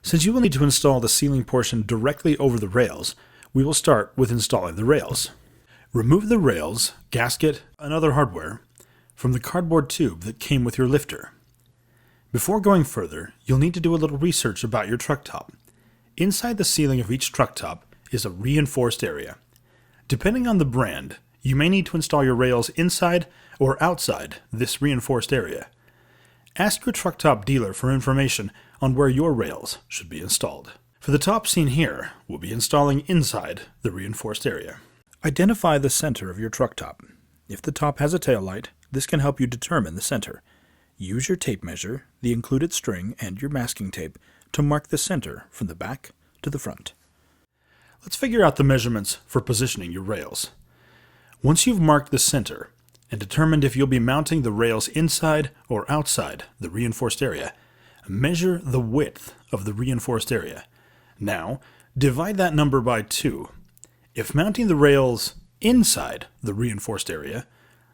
Since you will need to install the ceiling portion directly over the rails, we will start with installing the rails. Remove the rails, gasket, and other hardware from the cardboard tube that came with your lifter. Before going further, you'll need to do a little research about your truck top. Inside the ceiling of each truck top is a reinforced area. Depending on the brand, you may need to install your rails inside or outside this reinforced area. Ask your truck top dealer for information on where your rails should be installed. For the top seen here, we'll be installing inside the reinforced area. Identify the center of your truck top. If the top has a tail light, this can help you determine the center. Use your tape measure, the included string, and your masking tape to mark the center from the back to the front. Let's figure out the measurements for positioning your rails. Once you've marked the center and determined if you'll be mounting the rails inside or outside the reinforced area, measure the width of the reinforced area. Now, divide that number by 2. If mounting the rails inside the reinforced area,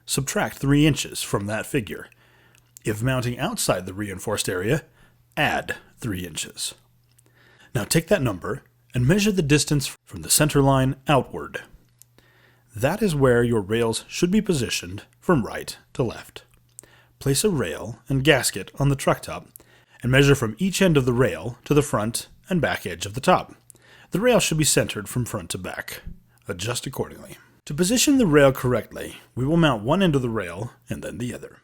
subtract 3 inches from that figure. If mounting outside the reinforced area, add 3 inches. Now take that number and measure the distance from the center line outward. That is where your rails should be positioned from right to left. Place a rail and gasket on the truck top and measure from each end of the rail to the front and back edge of the top. The rail should be centered from front to back. Adjust accordingly. To position the rail correctly, we will mount one end of the rail and then the other.